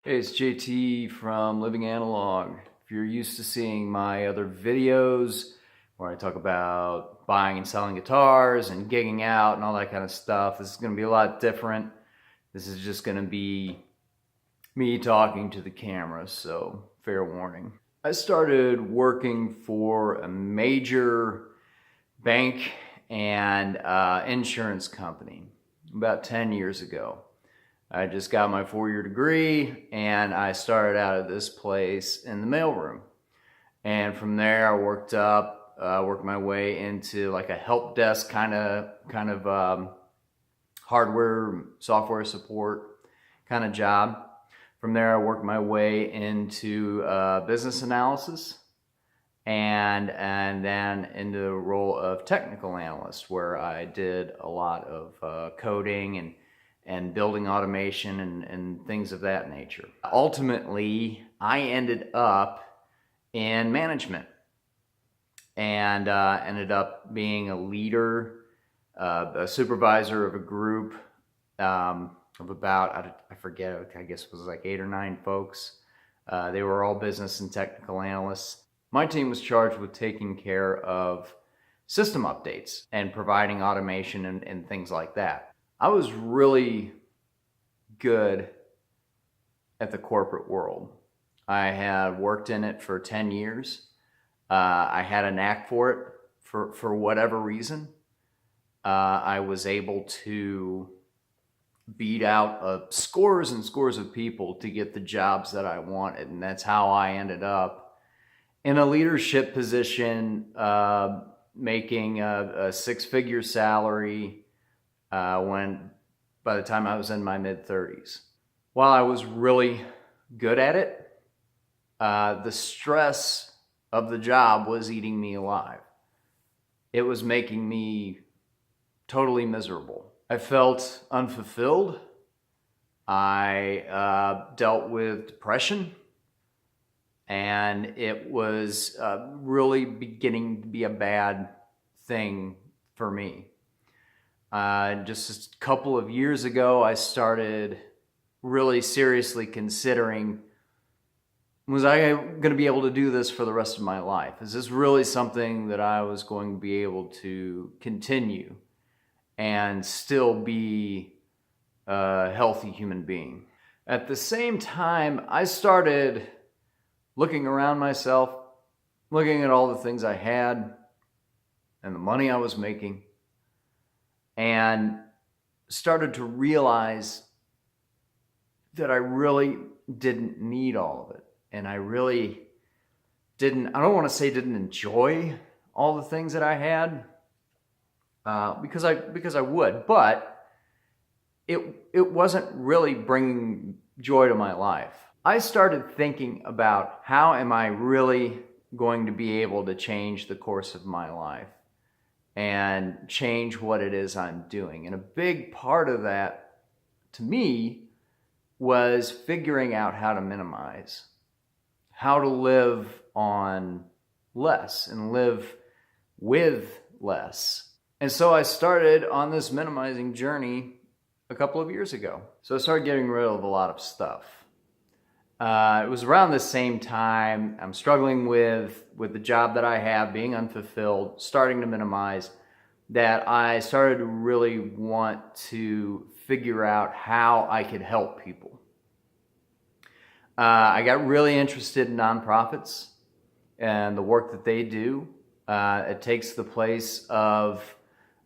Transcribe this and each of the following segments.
Hey, it's JT from Living Analog. If you're used to seeing my other videos where I talk about buying and selling guitars and gigging out and all that kind of stuff, this is going to be a lot different. This is just going to be me talking to the camera, so fair warning. I started working for a major bank and insurance company about 10 years ago. I just got my 4-year degree and I started out at this place in the mailroom. And from there I worked my way into like a help desk kind of hardware, software support kind of job. From there I worked my way into business analysis and then into the role of technical analyst, where I did a lot of coding and building automation and things of that nature. Ultimately, I ended up in management and ended up being a leader, a supervisor of a group of about, I forget, I guess it was like 8 or 9 folks. They were all business and technical analysts. My team was charged with taking care of system updates and providing automation and things like that. I was really good at the corporate world. I had worked in it for 10 years. I had a knack for it for whatever reason. I was able to beat out scores and scores of people to get the jobs that I wanted. And that's how I ended up in a leadership position, making a 6-figure salary by the time I was in my mid-30s. While I was really good at it, the stress of the job was eating me alive. It was making me totally miserable. I felt unfulfilled. I dealt with depression, and it was really beginning to be a bad thing for me. Just a couple of years ago, I started really seriously considering, was I going to be able to do this for the rest of my life? Is this really something that I was going to be able to continue and still be a healthy human being? At the same time, I started looking around myself, looking at all the things I had and the money I was making, and started to realize that I really didn't need all of it. And I really didn't, I don't want to say didn't enjoy all the things that I had, because I would, but it wasn't really bringing joy to my life. I started thinking about, how am I really going to be able to change the course of my life and change what it is I'm doing? And a big part of that, to me, was figuring out how to minimize, how to live on less and live with less. And so I started on this minimizing journey a couple of years ago. So I started getting rid of a lot of stuff. It was around the same time I'm struggling with the job that I have, being unfulfilled, starting to minimize, that I started to really want to figure out how I could help people. I got really interested in nonprofits and the work that they do. It takes the place of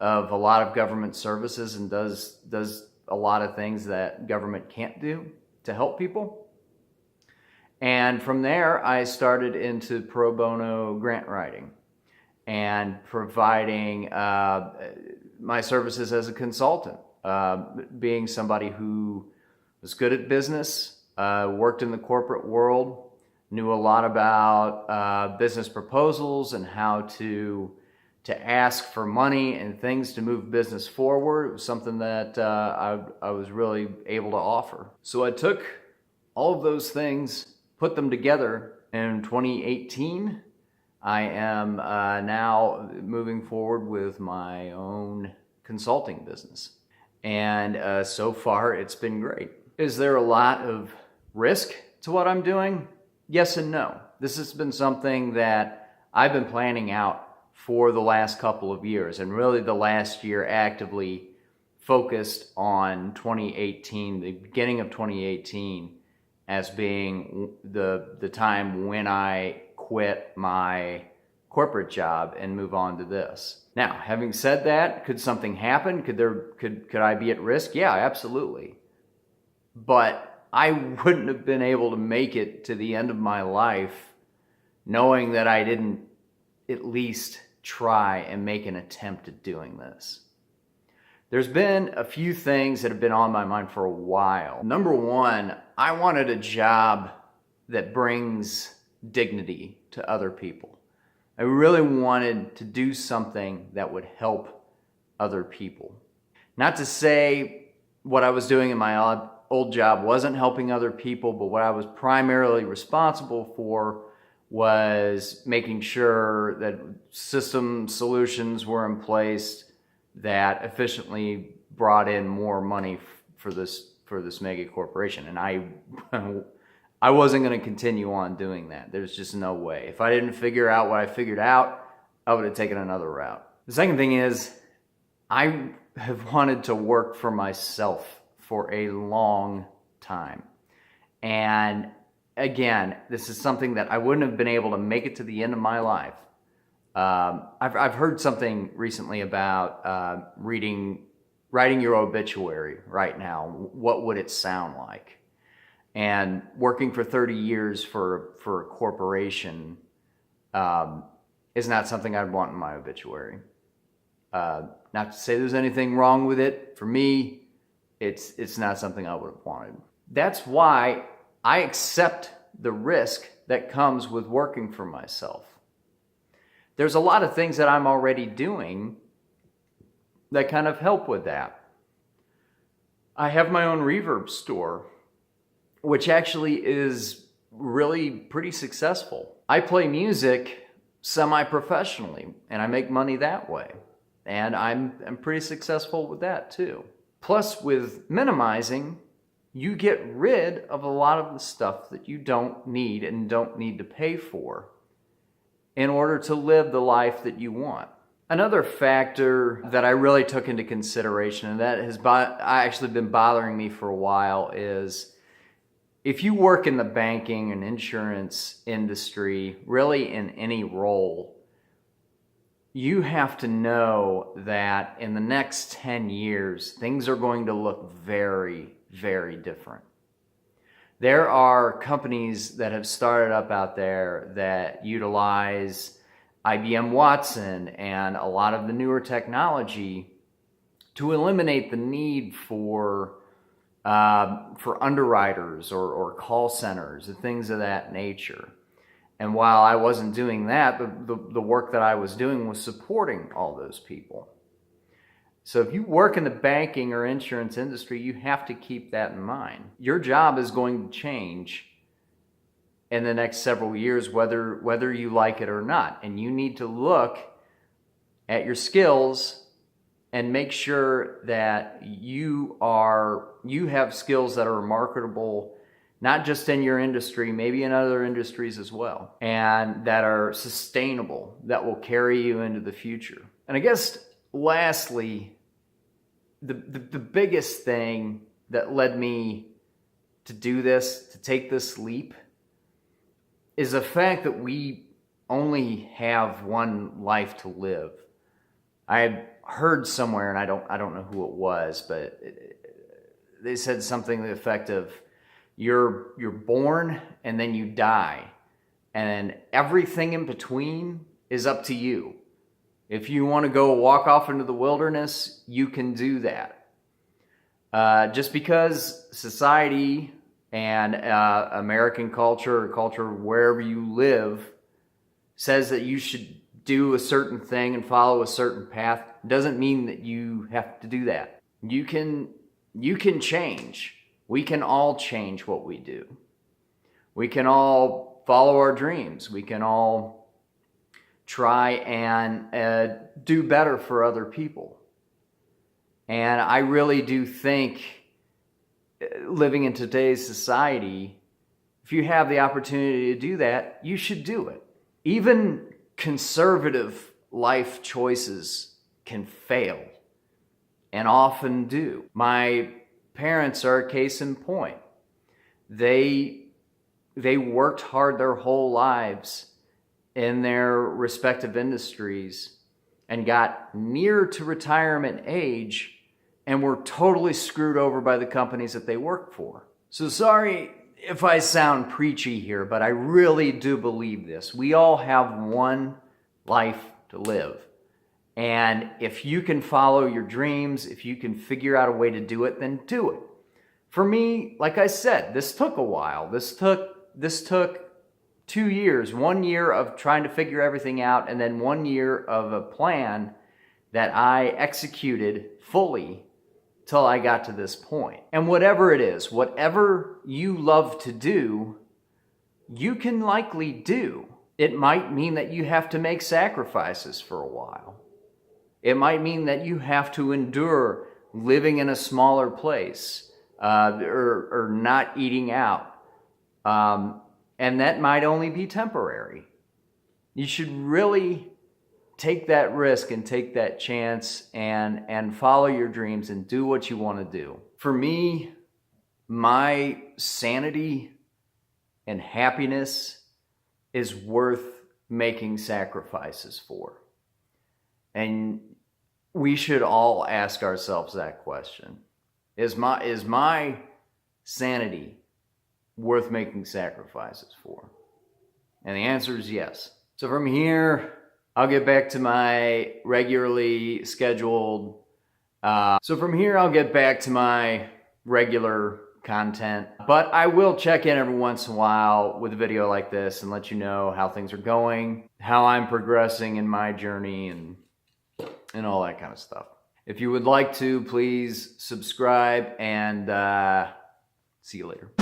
a lot of government services and does a lot of things that government can't do to help people. And from there, I started into pro bono grant writing and providing my services as a consultant, being somebody who was good at business, worked in the corporate world, knew a lot about business proposals and how to ask for money and things to move business forward. It was something that I was really able to offer. So I took all of those things, put them together in 2018. I am now moving forward with my own consulting business. And so far, it's been great. Is there a lot of risk to what I'm doing? Yes and no. This has been something that I've been planning out for the last couple of years, and really the last year actively focused on 2018, the beginning of 2018, as being the time when I quit my corporate job and move on to this. Now, having said that, could something happen? Could I be at risk? Yeah, absolutely. But I wouldn't have been able to make it to the end of my life knowing that I didn't at least try and make an attempt at doing this. There's been a few things that have been on my mind for a while. Number one, I wanted a job that brings dignity to other people. I really wanted to do something that would help other people. Not to say what I was doing in my old job wasn't helping other people, but what I was primarily responsible for was making sure that system solutions were in place that efficiently brought in more money for this mega corporation. And I wasn't going to continue on doing that. There's just no way. If I didn't figure out what I figured out, I would have taken another route. The second thing is, I have wanted to work for myself for a long time. And again, this is something that I wouldn't have been able to make it to the end of my life. I've heard something recently about writing your obituary right now. What would it sound like? And working for 30 years for a corporation is not something I'd want in my obituary. Not to say there's anything wrong with it. For me, it's not something I would have wanted. That's why I accept the risk that comes with working for myself. There's a lot of things that I'm already doing that kind of help with that. I have my own reverb store, which actually is really pretty successful. I play music semi-professionally, and I make money that way. And I'm pretty successful with that too. Plus, with minimizing, you get rid of a lot of the stuff that you don't need and don't need to pay for in order to live the life that you want. Another factor that I really took into consideration, and that has actually been bothering me for a while, is if you work in the banking and insurance industry, really in any role, you have to know that in the next 10 years, things are going to look very, very different. There are companies that have started up out there that utilize IBM Watson and a lot of the newer technology to eliminate the need for underwriters or call centers and things of that nature. And while I wasn't doing that, the work that I was doing was supporting all those people. So if you work in the banking or insurance industry, you have to keep that in mind. Your job is going to change in the next several years, whether you like it or not. And you need to look at your skills and make sure that you have skills that are marketable, not just in your industry, maybe in other industries as well, and that are sustainable, that will carry you into the future. And I guess lastly, the biggest thing that led me to do this, to take this leap, is the fact that we only have one life to live. I had heard somewhere, and I don't know who it was, but they said something to the effect of, you're born and then you die, and everything in between is up to you. If you want to go walk off into the wilderness, you can do that. Just because society and American culture or culture wherever you live says that you should do a certain thing and follow a certain path, doesn't mean that you have to do that. You can change. We can all change what we do. We can all follow our dreams. We can all try and do better for other people. And I really do think living in today's society, if you have the opportunity to do that, you should do it. Even conservative life choices can fail, and often do. My parents are a case in point. They worked hard their whole lives in their respective industries and got near to retirement age and were totally screwed over by the companies that they worked for. So sorry if I sound preachy here, but I really do believe this. We all have one life to live. And if you can follow your dreams, if you can figure out a way to do it, then do it. For me, like I said, this took a while. This took 2 years, 1 year of trying to figure everything out, and then 1 year of a plan that I executed fully till I got to this point. And whatever it is, whatever you love to do, you can likely do. It might mean that you have to make sacrifices for a while. It might mean that you have to endure living in a smaller place, or not eating out. And that might only be temporary. You should really take that risk and take that chance and follow your dreams and do what you want to do. For me, my sanity and happiness is worth making sacrifices for. And we should all ask ourselves that question. Is my sanity worth making sacrifices for? And the answer is yes. So from here, I'll get back to my regularly scheduled, regular content. But I will check in every once in a while with a video like this and let you know how things are going, how I'm progressing in my journey, and all that kind of stuff. If you would like to, please subscribe, and see you later.